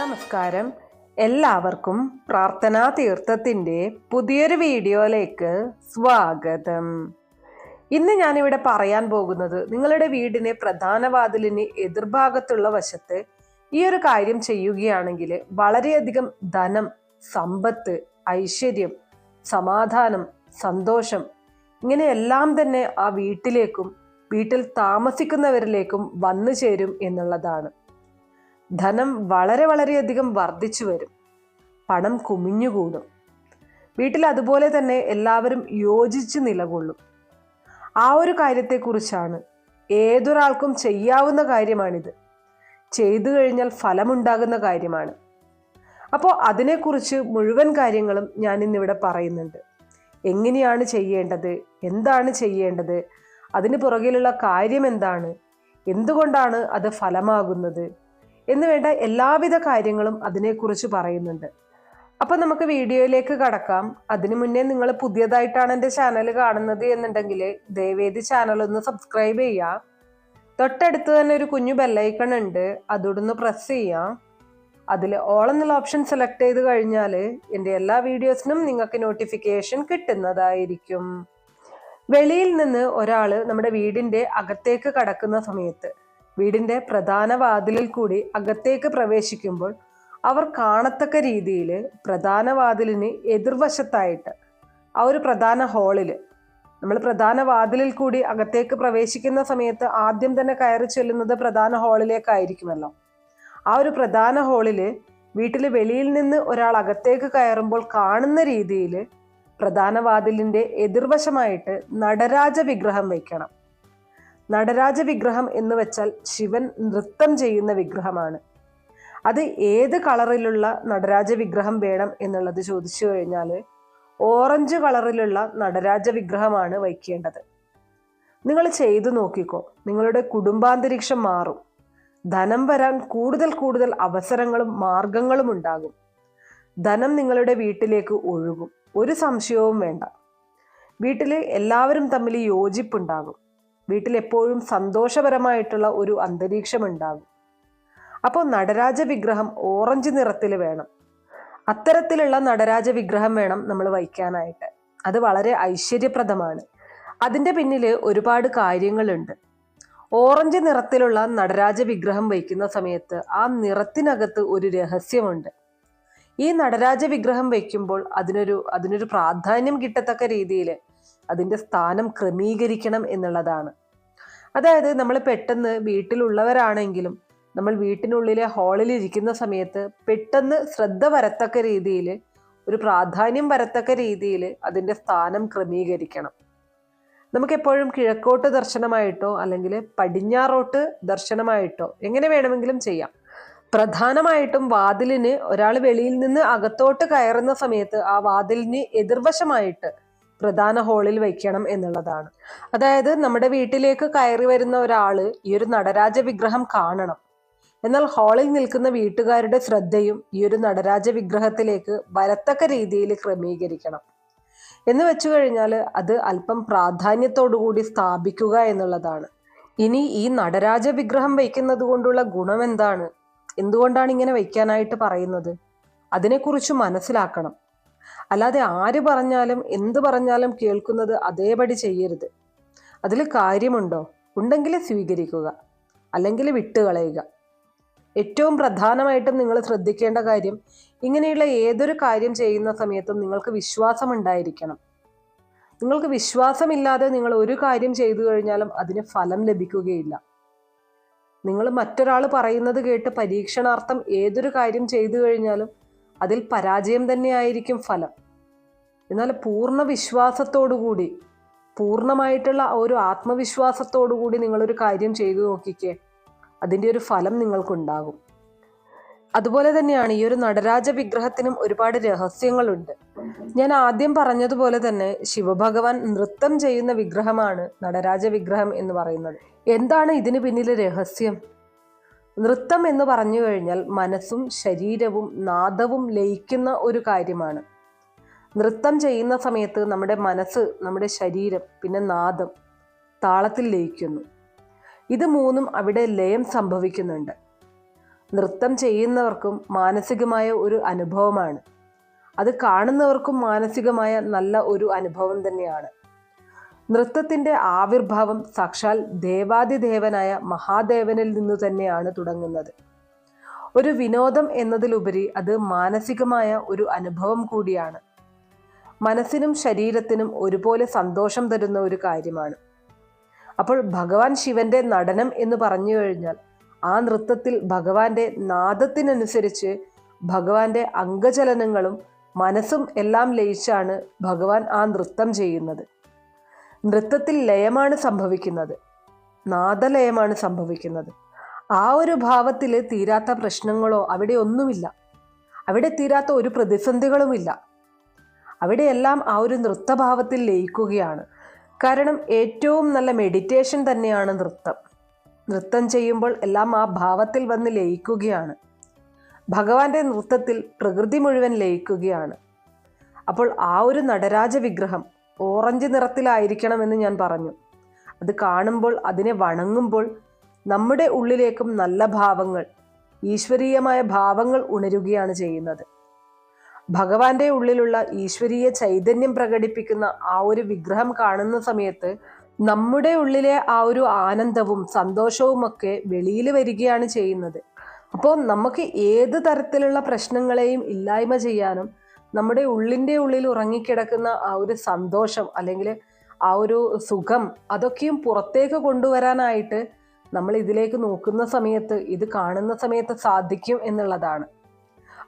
നമസ്കാരം. എല്ലാവർക്കും പ്രാർത്ഥനാ തീർത്ഥത്തിൻ്റെ പുതിയൊരു വീഡിയോയിലേക്ക് സ്വാഗതം. ഇന്ന് ഞാനിവിടെ പറയാൻ പോകുന്നത് നിങ്ങളുടെ വീടിന് പ്രധാന വാതിലിന് എതിർഭാഗത്തുള്ള വശത്ത് ഈ ഒരു കാര്യം ചെയ്യുകയാണെങ്കിൽ വളരെയധികം ധനം, സമ്പത്ത്, ഐശ്വര്യം, സമാധാനം, സന്തോഷം ഇങ്ങനെയെല്ലാം തന്നെ ആ വീട്ടിലേക്കും വീട്ടിൽ താമസിക്കുന്നവരിലേക്കും വന്നു ചേരും എന്നുള്ളതാണ്. ധനം വളരെയധികം വർദ്ധിച്ചു വരും, പണം കുമിഞ്ഞുകൂടും, വീട്ടിൽ അതുപോലെ തന്നെ എല്ലാവരും യോജിച്ച് നിലകൊള്ളും. ആ ഒരു കാര്യത്തെക്കുറിച്ചാണ്. ഏതൊരാൾക്കും ചെയ്യാവുന്ന കാര്യമാണിത്. ചെയ്തു കഴിഞ്ഞാൽ ഫലമുണ്ടാകുന്ന കാര്യമാണ്. അപ്പോൾ അതിനെക്കുറിച്ച് മുഴുവൻ കാര്യങ്ങളും ഞാൻ ഇന്നിവിടെ പറയുന്നുണ്ട്. എങ്ങനെയാണ് ചെയ്യേണ്ടത്, എന്താണ് ചെയ്യേണ്ടത്, അതിന് പുറകിലുള്ള കാര്യം എന്താണ്, എന്തുകൊണ്ടാണ് അത് ഫലമാകുന്നത് എന്ന് വേണ്ട എല്ലാവിധ കാര്യങ്ങളും അതിനെക്കുറിച്ച് പറയുന്നുണ്ട്. അപ്പം നമുക്ക് വീഡിയോയിലേക്ക് കടക്കാം. അതിനു മുന്നേ നിങ്ങൾ പുതിയതായിട്ടാണ് എൻ്റെ ചാനൽ കാണുന്നത് എന്നുണ്ടെങ്കിൽ ദയവേദി ചാനൽ ഒന്ന് സബ്സ്ക്രൈബ് ചെയ്യാം. തൊട്ടടുത്ത് തന്നെ ഒരു കുഞ്ഞു ബെല്ലൈക്കൺ ഉണ്ട്, അതോടൊന്ന് പ്രസ് ചെയ്യാം. അതിൽ ഓൾ എന്നുള്ള ഓപ്ഷൻ സെലക്ട് ചെയ്ത് കഴിഞ്ഞാൽ എൻ്റെ എല്ലാ വീഡിയോസിനും നിങ്ങൾക്ക് നോട്ടിഫിക്കേഷൻ കിട്ടുന്നതായിരിക്കും. വെളിയിൽ നിന്ന് ഒരാൾ നമ്മുടെ വീടിൻ്റെ അകത്തേക്ക് കടക്കുന്ന സമയത്ത് വീടിൻ്റെ പ്രധാന വാതിലിൽ കൂടി അകത്തേക്ക് പ്രവേശിക്കുമ്പോൾ അവർ കാണത്തക്ക രീതിയിൽ പ്രധാന വാതിലിന് എതിർവശത്തായിട്ട് ആ ഒരു പ്രധാന ഹാളിൽ, നമ്മൾ പ്രധാന വാതിലിൽ കൂടി അകത്തേക്ക് പ്രവേശിക്കുന്ന സമയത്ത് ആദ്യം തന്നെ കയറി ചെല്ലുന്നത് പ്രധാന ഹാളിലേക്കായിരിക്കുമല്ലോ. ആ ഒരു പ്രധാന ഹാളിൽ വീട്ടിൽ വെളിയിൽ നിന്ന് ഒരാൾ അകത്തേക്ക് കയറുമ്പോൾ കാണുന്ന രീതിയിൽ പ്രധാന വാതിലിൻ്റെ എതിർവശമായിട്ട് നടരാജ വിഗ്രഹം വയ്ക്കണം. നടരാജ വിഗ്രഹം എന്ന് വെച്ചാൽ ശിവൻ നൃത്തം ചെയ്യുന്ന വിഗ്രഹമാണ്. അത് ഏത് കളറിലുള്ള നടരാജ വിഗ്രഹം വേണം എന്നുള്ളത് ചോദിച്ചു കഴിഞ്ഞാൽ ഓറഞ്ച് കളറിലുള്ള നടരാജ വിഗ്രഹമാണ് വയ്ക്കേണ്ടത്. നിങ്ങൾ ചെയ്തു നോക്കിക്കോ, നിങ്ങളുടെ കുടുംബാന്തരീക്ഷം മാറും. ധനം വരാൻ കൂടുതൽ അവസരങ്ങളും മാർഗങ്ങളും ഉണ്ടാകും. ധനം നിങ്ങളുടെ വീട്ടിലേക്ക് ഒഴുകും, ഒരു സംശയവും വേണ്ട. വീട്ടിൽ എല്ലാവരും തമ്മിൽ യോജിപ്പുണ്ടാകും. വീട്ടിൽ എപ്പോഴും സന്തോഷപരമായിട്ടുള്ള ഒരു അന്തരീക്ഷം ഉണ്ടാകും. അപ്പോൾ നടരാജ വിഗ്രഹം ഓറഞ്ച് നിറത്തിൽ വേണം. അത്തരത്തിലുള്ള നടരാജ വിഗ്രഹം വേണം നമ്മൾ വയ്ക്കാനായിട്ട്. അത് വളരെ ഐശ്വര്യപ്രദമാണ്. അതിൻ്റെ പിന്നിൽ ഒരുപാട് കാര്യങ്ങളുണ്ട്. ഓറഞ്ച് നിറത്തിലുള്ള നടരാജ വിഗ്രഹം വയ്ക്കുന്ന സമയത്ത് ആ നിറത്തിനകത്ത് ഒരു രഹസ്യമുണ്ട്. ഈ നടരാജ വിഗ്രഹം വയ്ക്കുമ്പോൾ അതിനൊരു പ്രാധാന്യം കിട്ടത്തക്ക രീതിയിൽ അതിൻ്റെ സ്ഥാനം ക്രമീകരിക്കണം എന്നുള്ളതാണ്. അതായത് നമ്മൾ പെട്ടെന്ന് വീട്ടിലുള്ളവരാണെങ്കിലും നമ്മൾ വീട്ടിനുള്ളിലെ ഹാളിൽ ഇരിക്കുന്ന സമയത്ത് പെട്ടെന്ന് ശ്രദ്ധ വരത്തക്ക രീതിയിൽ, ഒരു പ്രാധാന്യം വരത്തക്ക രീതിയിൽ അതിൻ്റെ സ്ഥാനം ക്രമീകരിക്കണം. നമുക്കെപ്പോഴും കിഴക്കോട്ട് ദർശനമായിട്ടോ അല്ലെങ്കിൽ പടിഞ്ഞാറോട്ട് ദർശനമായിട്ടോ എങ്ങനെ വേണമെങ്കിലും ചെയ്യാം. പ്രധാനമായിട്ടും വാതിലിന് ഒരാൾ വെളിയിൽ നിന്ന് അകത്തോട്ട് കയറുന്ന സമയത്ത് ആ വാതിലിന് എതിർവശമായിട്ട് പ്രധാന ഹാളിൽ വയ്ക്കണം എന്നുള്ളതാണ്. അതായത് നമ്മുടെ വീട്ടിലേക്ക് കയറി വരുന്ന ഒരാൾ ഈ ഒരു നടരാജ വിഗ്രഹം കാണണം. എന്നാൽ ഹാളിൽ നിൽക്കുന്ന വീട്ടുകാരുടെ ശ്രദ്ധയും ഈ ഒരു നടരാജ വിഗ്രഹത്തിലേക്ക് വരത്തക്ക രീതിയിൽ ക്രമീകരിക്കണം. എന്ന് വെച്ചു കഴിഞ്ഞാൽ അത് അല്പം പ്രാധാന്യത്തോടുകൂടി സ്ഥാപിക്കുക എന്നുള്ളതാണ്. ഇനി ഈ നടരാജ വിഗ്രഹം വയ്ക്കുന്നത് കൊണ്ടുള്ള ഗുണം എന്താണ്, എന്തുകൊണ്ടാണ് ഇങ്ങനെ വയ്ക്കാനായിട്ട് പറയുന്നത്, അതിനെക്കുറിച്ച് മനസ്സിലാക്കണം. അല്ലാതെ ആര് പറഞ്ഞാലും എന്ത് പറഞ്ഞാലും കേൾക്കുന്നത് അതേപടി ചെയ്യരുത്. അതിൽ കാര്യമുണ്ടോ, ഉണ്ടെങ്കിൽ സ്വീകരിക്കുക, അല്ലെങ്കിൽ വിട്ടുകളയുക. ഏറ്റവും പ്രധാനമായിട്ടും നിങ്ങൾ ശ്രദ്ധിക്കേണ്ട കാര്യം, ഇങ്ങനെയുള്ള ഏതൊരു കാര്യം ചെയ്യുന്ന സമയത്തും നിങ്ങൾക്ക് വിശ്വാസമുണ്ടായിരിക്കണം. നിങ്ങൾക്ക് വിശ്വാസമില്ലാതെ നിങ്ങൾ ഒരു കാര്യം ചെയ്തു കഴിഞ്ഞാലും അതിന് ഫലം ലഭിക്കുകയില്ല. നിങ്ങൾ മറ്റൊരാൾ പറയുന്നത് കേട്ട് പരീക്ഷണാർത്ഥം ഏതൊരു കാര്യം ചെയ്തു കഴിഞ്ഞാലും അതിൽ പരാജയം തന്നെയായിരിക്കും ഫലം. എന്നാൽ പൂർണ്ണ വിശ്വാസത്തോടുകൂടി, പൂർണ്ണമായിട്ടുള്ള ഒരു ആത്മവിശ്വാസത്തോടുകൂടി നിങ്ങളൊരു കാര്യം ചെയ്തു നോക്കിക്കേ, അതിൻ്റെ ഒരു ഫലം നിങ്ങൾക്കുണ്ടാകും. അതുപോലെ തന്നെയാണ് ഈ ഒരു നടരാജ വിഗ്രഹത്തിനും ഒരുപാട് രഹസ്യങ്ങളുണ്ട്. ഞാൻ ആദ്യം പറഞ്ഞതുപോലെ തന്നെ ശിവഭഗവാൻ നൃത്തം ചെയ്യുന്ന വിഗ്രഹമാണ് നടരാജ വിഗ്രഹം എന്ന് പറയുന്നത്. എന്താണ് ഇതിന് പിന്നിലെ രഹസ്യം? നൃത്തം എന്ന് പറഞ്ഞു കഴിഞ്ഞാൽ മനസ്സും ശരീരവും നാദവും ലയിക്കുന്ന ഒരു കാര്യമാണ്. നൃത്തം ചെയ്യുന്ന സമയത്ത് നമ്മുടെ മനസ്സ്, നമ്മുടെ ശരീരം, പിന്നെ നാദം താളത്തിൽ ലയിക്കുന്നു. ഇത് മൂന്നും അവിടെ ലയം സംഭവിക്കുന്നുണ്ട്. നൃത്തം ചെയ്യുന്നവർക്കും മാനസികമായ ഒരു അനുഭവമാണ്. അത് കാണുന്നവർക്കും മാനസികമായ നല്ല ഒരു അനുഭവം തന്നെയാണ്. നൃത്തത്തിൻ്റെ ആവിർഭാവം സാക്ഷാൽ ദേവാദിദേവനായ മഹാദേവനിൽ നിന്നു തന്നെയാണ് തുടങ്ങുന്നത്. ഒരു വിനോദം എന്നതിലുപരി അത് മാനസികമായ ഒരു അനുഭവം കൂടിയാണ്. മനസ്സിനും ശരീരത്തിനും ഒരുപോലെ സന്തോഷം തരുന്ന ഒരു കാര്യമാണ്. അപ്പോൾ ഭഗവാൻ ശിവന്റെ നടനം എന്ന് പറഞ്ഞു കഴിഞ്ഞാൽ ആ നൃത്തത്തിൽ ഭഗവാന്റെ നാദത്തിനനുസരിച്ച് ഭഗവാന്റെ അംഗചലനങ്ങളും മനസ്സും എല്ലാം ലയിച്ചാണ് ഭഗവാൻ ആ നൃത്തം ചെയ്യുന്നത്. നൃത്തത്തിൽ ലയമാണ് സംഭവിക്കുന്നത്, നാദലയമാണ് സംഭവിക്കുന്നത്. ആ ഒരു ഭാവത്തിൽ തീരാത്ത പ്രശ്നങ്ങളോ അവിടെ ഒന്നുമില്ല, അവിടെ തീരാത്ത ഒരു പ്രതിസന്ധികളുമില്ല. അവിടെയെല്ലാം ആ ഒരു നൃത്തഭാവത്തിൽ ലയിക്കുകയാണ്. കാരണം ഏറ്റവും നല്ല മെഡിറ്റേഷൻ തന്നെയാണ് നൃത്തം. നൃത്തം ചെയ്യുമ്പോൾ എല്ലാം ആ ഭാവത്തിൽ വന്ന് ലയിക്കുകയാണ്. ഭഗവാന്റെ നൃത്തത്തിൽ പ്രകൃതി മുഴുവൻ ലയിക്കുകയാണ്. അപ്പോൾ ആ ഒരു നടരാജ വിഗ്രഹം ഓറഞ്ച് നിറത്തിലായിരിക്കണമെന്ന് ഞാൻ പറഞ്ഞു. അത് കാണുമ്പോൾ, അതിനെ വണങ്ങുമ്പോൾ നമ്മുടെ ഉള്ളിലേക്കും നല്ല ഭാവങ്ങൾ, ഈശ്വരീയമായ ഭാവങ്ങൾ ഉണരുകയാണ് ചെയ്യുന്നത്. ഭഗവാന്റെ ഉള്ളിലുള്ള ഈശ്വരീയ ചൈതന്യം പ്രകടിപ്പിക്കുന്ന ആ ഒരു വിഗ്രഹം കാണുന്ന സമയത്ത് നമ്മുടെ ഉള്ളിലെ ആ ഒരു ആനന്ദവും സന്തോഷവും ഒക്കെ വെളിയിൽ വരികയാണ് ചെയ്യുന്നത്. അപ്പോൾ നമുക്ക് ഏത് തരത്തിലുള്ള പ്രശ്നങ്ങളെയും ഇല്ലായ്മ ചെയ്യാനും നമ്മുടെ ഉള്ളിൻ്റെ ഉള്ളിൽ ഉറങ്ങിക്കിടക്കുന്ന ആ ഒരു സന്തോഷം അല്ലെങ്കിൽ ആ ഒരു സുഖം അതൊക്കെയും പുറത്തേക്ക് കൊണ്ടുവരാനായിട്ട് നമ്മൾ ഇതിലേക്ക് നോക്കുന്ന സമയത്ത്, ഇത് കാണുന്ന സമയത്ത് സാധിക്കും എന്നുള്ളതാണ്.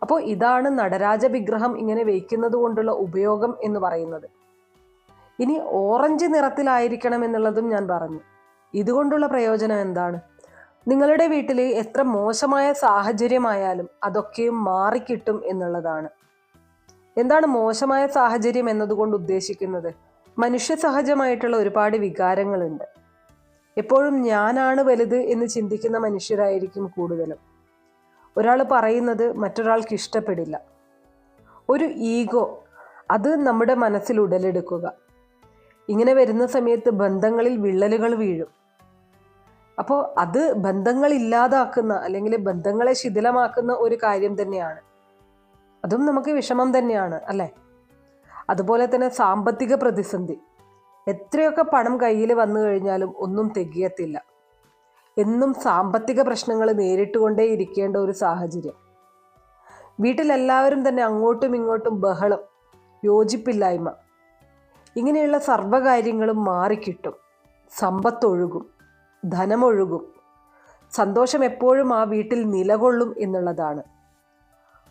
അപ്പോൾ ഇതാണ് നടരാജ വിഗ്രഹം ഇങ്ങനെ വയ്ക്കുന്നത് കൊണ്ടുള്ള ഉപയോഗം എന്ന് പറയുന്നത്. ഇനി ഓറഞ്ച് നിറത്തിലായിരിക്കണം എന്നുള്ളതും ഞാൻ പറഞ്ഞു. ഇതുകൊണ്ടുള്ള പ്രയോജനം എന്താണ്? നിങ്ങളുടെ വീട്ടിൽ എത്ര മോശമായ സാഹചര്യമായാലും അതൊക്കെയും മാറിക്കിട്ടും എന്നുള്ളതാണ്. എന്താണ് മോശമായ സാഹചര്യം എന്നതുകൊണ്ട് ഉദ്ദേശിക്കുന്നത്? മനുഷ്യ സഹജമായിട്ടുള്ള ഒരുപാട് വികാരങ്ങളുണ്ട്. എപ്പോഴും ഞാനാണ് വലുത് എന്ന് ചിന്തിക്കുന്ന മനുഷ്യരായിരിക്കും കൂടുതലും. ഒരാൾ പറയുന്നത് മറ്റൊരാൾക്ക് ഇഷ്ടപ്പെടില്ല. ഒരു ഈഗോ, അത് നമ്മുടെ മനസ്സിൽ ഉടലെടുക്കുക. ഇങ്ങനെ വരുന്ന സമയത്ത് ബന്ധങ്ങളിൽ വിള്ളലുകൾ വീഴും. അപ്പോൾ അത് ബന്ധങ്ങൾ ഇല്ലാതാക്കുന്ന അല്ലെങ്കിൽ ബന്ധങ്ങളെ ശിഥിലമാക്കുന്ന ഒരു കാര്യം തന്നെയാണ്. അതും നമുക്ക് വിഷമം തന്നെയാണ്, അല്ലേ? അതുപോലെ തന്നെ സാമ്പത്തിക പ്രതിസന്ധി. എത്രയൊക്കെ പണം കയ്യിൽ വന്നു കഴിഞ്ഞാലും ഒന്നും തികയത്തില്ല. എന്നും സാമ്പത്തിക പ്രശ്നങ്ങൾ നേരിട്ടുകൊണ്ടേ ഇരിക്കേണ്ട ഒരു സാഹചര്യം. വീട്ടിലെല്ലാവരും തന്നെ അങ്ങോട്ടും ഇങ്ങോട്ടും ബഹളം, യോജിപ്പില്ലായ്മ, ഇങ്ങനെയുള്ള സർവ്വകാര്യങ്ങളും മാറിക്കിട്ടും. സമ്പത്തൊഴുകും, ധനമൊഴുകും, സന്തോഷം എപ്പോഴും ആ വീട്ടിൽ നിലകൊള്ളും എന്നുള്ളതാണ്.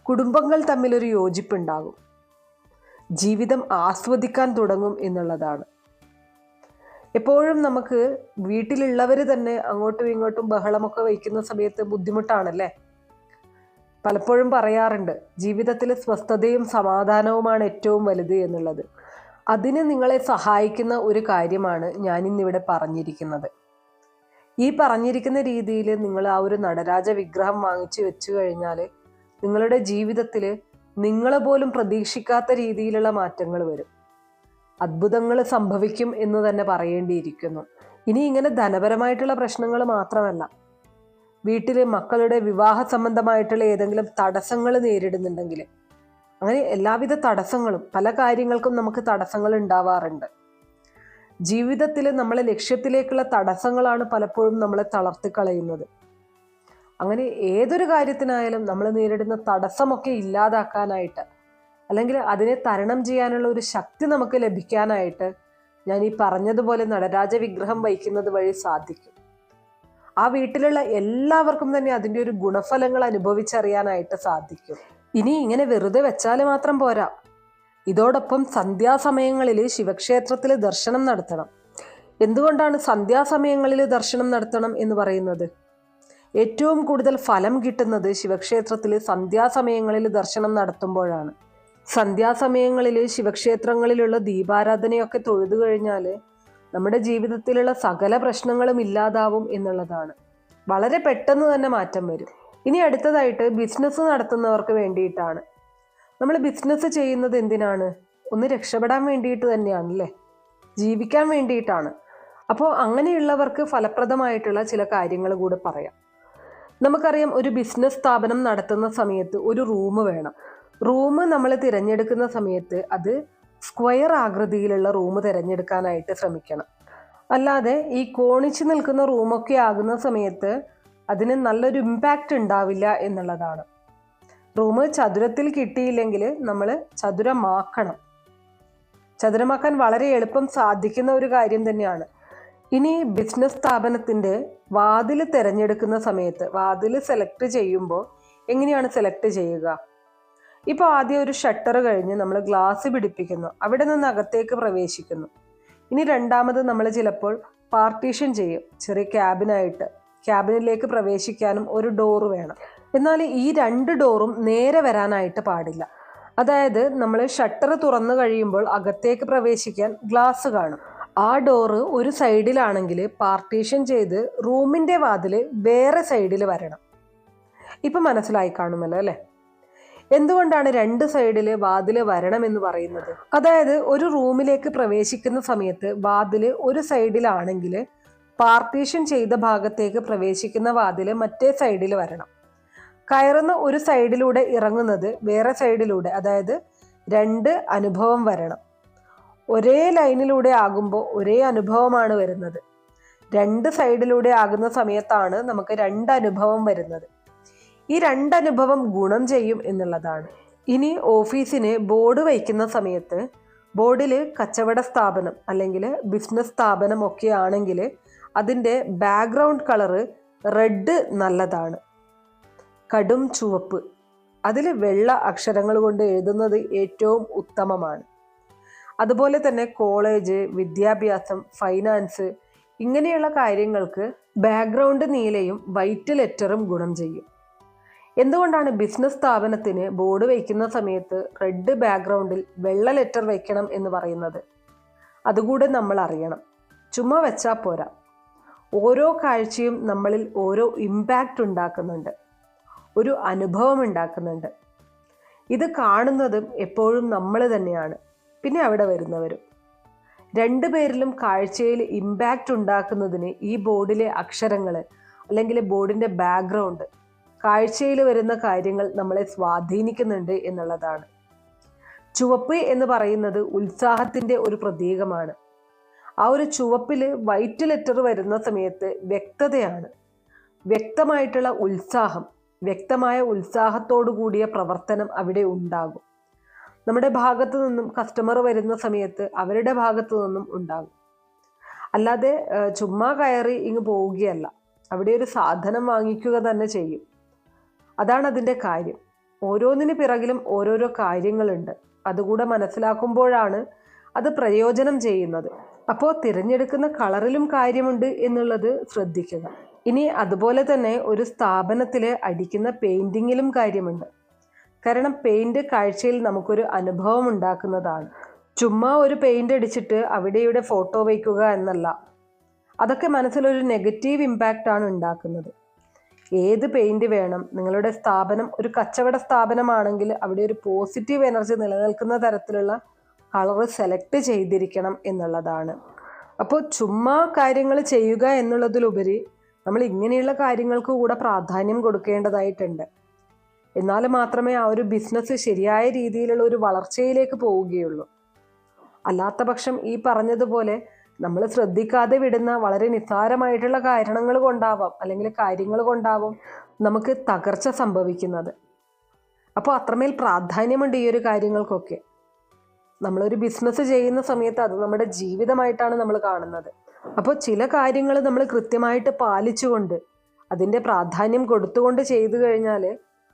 കുടുംബങ്ങൾ തമ്മിലൊരു യോജിപ്പുണ്ടാകും, ജീവിതം ആസ്വദിക്കാൻ തുടങ്ങും എന്നുള്ളതാണ്. എപ്പോഴും നമുക്ക് വീട്ടിലുള്ളവർ തന്നെ അങ്ങോട്ടും ഇങ്ങോട്ടും ബഹളമൊക്കെ വയ്ക്കുന്ന സമയത്ത് ബുദ്ധിമുട്ടാണല്ലേ? പലപ്പോഴും പറയാറുണ്ട്, ജീവിതത്തിൽ സ്വസ്ഥതയും സമാധാനവുമാണ് ഏറ്റവും വലുത് എന്നുള്ളത്. അതിന് നിങ്ങളെ സഹായിക്കുന്ന ഒരു കാര്യമാണ് ഞാനിന്നിവിടെ പറഞ്ഞിരിക്കുന്നത്. ഈ പറഞ്ഞിരിക്കുന്ന രീതിയിൽ നിങ്ങൾ ആ ഒരു നടരാജ വിഗ്രഹം വാങ്ങിച്ചു വെച്ചു കഴിഞ്ഞാൽ നിങ്ങളുടെ ജീവിതത്തിൽ നിങ്ങൾ പോലും പ്രതീക്ഷിക്കാത്ത രീതിയിലുള്ള മാറ്റങ്ങൾ വരും. അത്ഭുതങ്ങൾ സംഭവിക്കും എന്ന് തന്നെ പറയേണ്ടിയിരിക്കുന്നു. ഇനി ഇങ്ങനെ ധനപരമായിട്ടുള്ള പ്രശ്നങ്ങൾ മാത്രമല്ല, വീട്ടിൽ മക്കളുടെ വിവാഹ സംബന്ധമായിട്ടുള്ള ഏതെങ്കിലും തടസ്സങ്ങൾ നേരിടുന്നുണ്ടെങ്കിൽ, അങ്ങനെ എല്ലാവിധ തടസ്സങ്ങളും, പല കാര്യങ്ങൾക്കും നമുക്ക് തടസ്സങ്ങൾ ഉണ്ടാവാറുണ്ട്. ജീവിതത്തിൽ നമ്മളെ ലക്ഷ്യത്തിലേക്കുള്ള തടസ്സങ്ങളാണ് പലപ്പോഴും നമ്മളെ തളർത്തിക്കളയുന്നത്. അങ്ങനെ ഏതൊരു കാര്യത്തിനായാലും നമ്മൾ നേരിടുന്ന തടസ്സമൊക്കെ ഇല്ലാതാക്കാനായിട്ട്, അല്ലെങ്കിൽ അതിനെ തരണം ചെയ്യാനുള്ള ഒരു ശക്തി നമുക്ക് ലഭിക്കാനായിട്ട് ഞാൻ ഈ പറഞ്ഞതുപോലെ നടരാജ വിഗ്രഹം വയ്ക്കുന്നത് വഴി സാധിക്കും. ആ വീട്ടിലുള്ള എല്ലാവർക്കും തന്നെ അതിൻ്റെ ഒരു ഗുണഫലങ്ങൾ അനുഭവിച്ചറിയാനായിട്ട് സാധിക്കും. ഇനി ഇങ്ങനെ വെറുതെ വെച്ചാൽ മാത്രം പോരാ, ഇതോടൊപ്പം സന്ധ്യാസമയങ്ങളിൽ ശിവക്ഷേത്രത്തിൽ ദർശനം നടത്തണം. എന്തുകൊണ്ടാണ് സന്ധ്യാസമയങ്ങളിൽ ദർശനം നടത്തണം എന്ന് പറയുന്നത്? ഏറ്റവും കൂടുതൽ ഫലം കിട്ടുന്നത് ശിവക്ഷേത്രത്തിൽ സന്ധ്യാസമയങ്ങളിൽ ദർശനം നടത്തുമ്പോഴാണ്. സന്ധ്യാസമയങ്ങളിൽ ശിവക്ഷേത്രങ്ങളിലുള്ള ദീപാരാധനയൊക്കെ തൊഴുതു കഴിഞ്ഞാൽ നമ്മുടെ ജീവിതത്തിലുള്ള സകല പ്രശ്നങ്ങളും ഇല്ലാതാവും എന്നുള്ളതാണ്. വളരെ പെട്ടെന്ന് തന്നെ മാറ്റം വരും. ഇനി അടുത്തതായിട്ട് ബിസിനസ് നടത്തുന്നവർക്ക് വേണ്ടിയിട്ടാണ്. നമ്മൾ ബിസിനസ് ചെയ്യുന്നത് എന്തിനാണ്? ഒന്ന് രക്ഷപ്പെടാൻ വേണ്ടിയിട്ട് തന്നെയാണല്ലേ, ജീവിക്കാൻ വേണ്ടിയിട്ടാണ്. അപ്പോൾ അങ്ങനെയുള്ളവർക്ക് ഫലപ്രദമായിട്ടുള്ള ചില കാര്യങ്ങൾ കൂടെ പറയാം. നമുക്കറിയാം, ഒരു ബിസിനസ് സ്ഥാപനം നടത്തുന്ന സമയത്ത് ഒരു റൂം വേണം. റൂം നമ്മൾ തിരഞ്ഞെടുക്കുന്ന സമയത്ത് അത് സ്ക്വയർ ആകൃതിയിലുള്ള റൂം തിരഞ്ഞെടുക്കാനായിട്ട് ശ്രമിക്കണം. അല്ലാതെ ഈ കോണിച്ച് നിൽക്കുന്ന റൂമൊക്കെ ആകുന്ന സമയത്ത് അതിന് നല്ലൊരു ഇമ്പാക്റ്റ് ഉണ്ടാവില്ല എന്നുള്ളതാണ്. റൂം ചതുരത്തിൽ കിട്ടിയില്ലെങ്കിൽ നമ്മൾ ചതുരമാക്കണം. ചതുരമാക്കാൻ വളരെ എളുപ്പം സാധിക്കുന്ന ഒരു കാര്യം തന്നെയാണ്. ഇനി ബിസിനസ് സ്ഥാപനത്തിൻ്റെ വാതിൽ തിരഞ്ഞെടുക്കുന്ന സമയത്ത് വാതിൽ സെലക്ട് ചെയ്യുമ്പോൾ എങ്ങനെയാണ് സെലക്ട് ചെയ്യുക? ഇപ്പോൾ ആദ്യം ഒരു ഷട്ടർ കഴിഞ്ഞ് നമ്മൾ ഗ്ലാസ് പിടിപ്പിക്കുന്നു, അവിടെ നിന്ന് അകത്തേക്ക് പ്രവേശിക്കുന്നു. ഇനി രണ്ടാമത് നമ്മൾ ചിലപ്പോൾ പാർട്ടീഷൻ ചെയ്യും. ചെറിയ ക്യാബിനിലേക്ക് പ്രവേശിക്കാനും ഒരു ഡോറ് വേണം. എന്നാൽ ഈ 2 ഡോറും നേരെ വരാനായിട്ട് പാടില്ല. അതായത് നമ്മൾ ഷട്ടർ തുറന്നു കഴിയുമ്പോൾ അകത്തേക്ക് പ്രവേശിക്കാൻ ഗ്ലാസ് കാണും. ആ ഡോറ് ഒരു സൈഡിലാണെങ്കിൽ പാർട്ടീഷൻ ചെയ്ത് റൂമിൻ്റെ വാതിൽ വേറെ സൈഡിൽ വരണം. ഇപ്പം മനസ്സിലായി കാണുമല്ലോ അല്ലേ? എന്തുകൊണ്ടാണ് 2 സൈഡിൽ വാതിൽ വരണമെന്ന് പറയുന്നത്? അതായത് ഒരു റൂമിലേക്ക് പ്രവേശിക്കുന്ന സമയത്ത് വാതിൽ ഒരു സൈഡിലാണെങ്കിൽ പാർട്ടീഷൻ ചെയ്ത ഭാഗത്തേക്ക് പ്രവേശിക്കുന്ന വാതിൽ മറ്റേ സൈഡിൽ വരണം. കയറുന്ന ഒരു സൈഡിലൂടെ ഇറങ്ങുന്നത് വേറെ സൈഡിലൂടെ, അതായത് 2 അനുഭവം വരണം. ഒരേ ലൈനിലൂടെ ആകുമ്പോൾ ഒരേ അനുഭവമാണ് വരുന്നത്. 2 സൈഡിലൂടെ ആകുന്ന സമയത്താണ് നമുക്ക് 2 അനുഭവം വരുന്നത്. ഈ 2 അനുഭവം ഗുണം ചെയ്യും എന്നുള്ളതാണ്. ഇനി ഓഫീസിന് ബോർഡ് വയ്ക്കുന്ന സമയത്ത് ബോർഡിൽ കച്ചവട സ്ഥാപനം അല്ലെങ്കിൽ ബിസിനസ് സ്ഥാപനം ഒക്കെ ആണെങ്കിൽ അതിൻ്റെ ബാക്ക്ഗ്രൗണ്ട് കളറ് റെഡ് നല്ലതാണ്. കടും ചുവപ്പ്, അതിൽ വെള്ള അക്ഷരങ്ങൾ കൊണ്ട് എഴുതുന്നത് ഏറ്റവും ഉത്തമമാണ്. അതുപോലെ തന്നെ കോളേജ്, വിദ്യാഭ്യാസം, ഫൈനാൻസ് ഇങ്ങനെയുള്ള കാര്യങ്ങൾക്ക് ബാക്ക്ഗ്രൗണ്ട് നീലയും വൈറ്റ് ലെറ്ററും ഗുണം ചെയ്യും. എന്തുകൊണ്ടാണ് ബിസിനസ് സ്ഥാപനത്തിന് ബോർഡ് വയ്ക്കുന്ന സമയത്ത് റെഡ് ബാക്ക്ഗ്രൗണ്ടിൽ വെള്ള ലെറ്റർ വയ്ക്കണം എന്ന് പറയുന്നത്? അതുകൂടെ നമ്മൾ അറിയണം. ചുമ്മാ വെച്ചാൽ പോരാ. ഓരോ കാഴ്ചയും നമ്മളിൽ ഓരോ ഇമ്പാക്റ്റ് ഉണ്ടാക്കുന്നുണ്ട്, ഒരു അനുഭവം ഉണ്ടാക്കുന്നുണ്ട്. ഇത് കാണുന്നതും എപ്പോഴും നമ്മൾ തന്നെയാണ്, പിന്നെ അവിടെ വരുന്നവരും. 2 പേരിലും കാഴ്ചയിൽ ഇമ്പാക്റ്റ് ഉണ്ടാക്കുന്നതിന് ഈ ബോർഡിലെ അക്ഷരങ്ങൾ അല്ലെങ്കിൽ ബോർഡിൻ്റെ ബാക്ക്ഗ്രൗണ്ട്, കാഴ്ചയിൽ വരുന്ന കാര്യങ്ങൾ നമ്മളെ സ്വാധീനിക്കുന്നുണ്ട് എന്നുള്ളതാണ്. ചുവപ്പ് എന്ന് പറയുന്നത് ഉത്സാഹത്തിൻ്റെ ഒരു പ്രതീകമാണ്. ആ ഒരു ചുവപ്പിൽ വൈറ്റ് ലെറ്റർ വരുന്ന സമയത്ത് വ്യക്തതയാണ്, വ്യക്തമായിട്ടുള്ള ഉത്സാഹം, വ്യക്തമായ ഉത്സാഹത്തോടു കൂടിയ പ്രവർത്തനം അവിടെ ഉണ്ടാകും. നമ്മുടെ ഭാഗത്തു നിന്നും കസ്റ്റമർ വരുന്ന സമയത്ത് അവരുടെ ഭാഗത്തു നിന്നും ഉണ്ടാകും. അല്ലാതെ ചുമ്മാ കയറി ഇങ്ങ് പോവുകയല്ല, അവിടെ ഒരു സാധനം വാങ്ങിക്കുക തന്നെ ചെയ്യും. അതാണ് അതിൻ്റെ കാര്യം. ഓരോന്നിന് പിറകിലും ഓരോരോ കാര്യങ്ങളുണ്ട്. അതുകൂടെ മനസ്സിലാക്കുമ്പോഴാണ് അത് പ്രയോജനം ചെയ്യുന്നത്. അപ്പോൾ തിരഞ്ഞെടുക്കുന്ന കളറിലും കാര്യമുണ്ട് എന്നുള്ളത് ശ്രദ്ധിക്കുക. ഇനി അതുപോലെ തന്നെ ഒരു സ്ഥാപനത്തിൽ അടിക്കുന്ന പെയിൻറ്റിങ്ങിലും കാര്യമുണ്ട്. കാരണം പെയിൻറ് കാഴ്ചയിൽ നമുക്കൊരു അനുഭവം ഉണ്ടാക്കുന്നതാണ്. ചുമ്മാ ഒരു പെയിൻറ് അടിച്ചിട്ട് അവിടെയുടെ ഫോട്ടോ വയ്ക്കുക എന്നല്ല. അതൊക്കെ മനസ്സിലൊരു നെഗറ്റീവ് ഇമ്പാക്റ്റാണ് ഉണ്ടാക്കുന്നത്. ഏത് പെയിൻറ് വേണം? നിങ്ങളുടെ സ്ഥാപനം ഒരു കച്ചവട സ്ഥാപനമാണെങ്കിൽ അവിടെ ഒരു പോസിറ്റീവ് എനർജി നിലനിൽക്കുന്ന തരത്തിലുള്ള കളർ സെലക്ട് ചെയ്തിരിക്കണം എന്നുള്ളതാണ്. അപ്പോൾ ചുമ്മാ കാര്യങ്ങൾ ചെയ്യുക എന്നുള്ളതിലുപരി നമ്മൾ ഇങ്ങനെയുള്ള കാര്യങ്ങൾക്ക് കൂടെ പ്രാധാന്യം കൊടുക്കേണ്ടതായിട്ടുണ്ട്. എന്നാൽ മാത്രമേ ആ ഒരു ബിസിനസ് ശരിയായ രീതിയിലുള്ള ഒരു വളർച്ചയിലേക്ക് പോവുകയുള്ളൂ. അല്ലാത്ത പക്ഷം ഈ പറഞ്ഞതുപോലെ നമ്മൾ ശ്രദ്ധിക്കാതെ വിടുന്ന വളരെ നിസ്സാരമായിട്ടുള്ള കാര്യങ്ങൾ കൊണ്ടാവും നമുക്ക് തകർച്ച സംഭവിക്കുന്നത്. അപ്പോൾ അത്രമേൽ പ്രാധാന്യമുണ്ട് ഈ ഒരു കാര്യങ്ങൾക്കൊക്കെ. നമ്മളൊരു ബിസിനസ് ചെയ്യുന്ന സമയത്ത് അത് നമ്മുടെ ജീവിതമായിട്ടാണ് നമ്മൾ കാണുന്നത്. അപ്പോൾ ചില കാര്യങ്ങൾ നമ്മൾ കൃത്യമായിട്ട് പാലിച്ചുകൊണ്ട് അതിൻ്റെ പ്രാധാന്യം കൊടുത്തുകൊണ്ട് ചെയ്തു കഴിഞ്ഞാൽ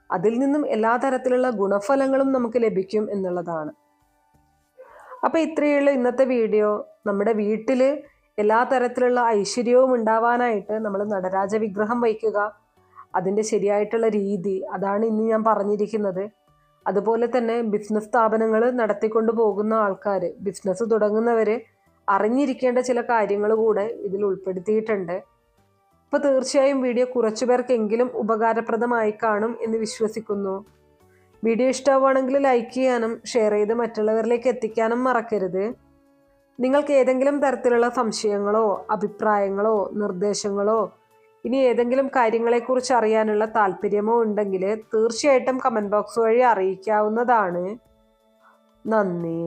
അതിൽ നിന്നും എല്ലാ തരത്തിലുള്ള ഗുണഫലങ്ങളും നമുക്ക് ലഭിക്കും എന്നുള്ളതാണ്. അപ്പോൾ ഇത്രയുള്ള ഇന്നത്തെ വീഡിയോ. നമ്മുടെ വീട്ടിൽ എല്ലാ തരത്തിലുള്ള ഐശ്വര്യവും ഉണ്ടാവാനായിട്ട് നമ്മൾ നടരാജ വിഗ്രഹം വയ്ക്കുക, അതിൻ്റെ ശരിയായിട്ടുള്ള രീതി അതാണ് ഇന്ന് ഞാൻ പറഞ്ഞിരിക്കുന്നത്. അതുപോലെ തന്നെ ബിസിനസ് സ്ഥാപനങ്ങൾ നടത്തിക്കൊണ്ട് പോകുന്ന ആൾക്കാർ, ബിസിനസ് തുടങ്ങുന്നവർ അറിഞ്ഞിരിക്കേണ്ട ചില കാര്യങ്ങൾ കൂടെ ഇതിൽ ഉൾപ്പെടുത്തിയിട്ടുണ്ട്. അപ്പോൾ തീർച്ചയായും വീഡിയോ കുറച്ചു പേർക്കെങ്കിലും ഉപകാരപ്രദമായി കാണും എന്ന് വിശ്വസിക്കുന്നു. വീഡിയോ ഇഷ്ടമാവുകയാണെങ്കിൽ ലൈക്ക് ചെയ്യാനും ഷെയർ ചെയ്ത് മറ്റുള്ളവരിലേക്ക് എത്തിക്കാനും മറക്കരുത്. നിങ്ങൾക്ക് ഏതെങ്കിലും തരത്തിലുള്ള സംശയങ്ങളോ അഭിപ്രായങ്ങളോ നിർദ്ദേശങ്ങളോ ഇനി ഏതെങ്കിലും കാര്യങ്ങളെക്കുറിച്ച് അറിയാനുള്ള താല്പര്യമോ ഉണ്ടെങ്കിൽ തീർച്ചയായിട്ടും കമൻറ്റ് ബോക്സ് വഴി അറിയിക്കാവുന്നതാണ്. നന്ദി.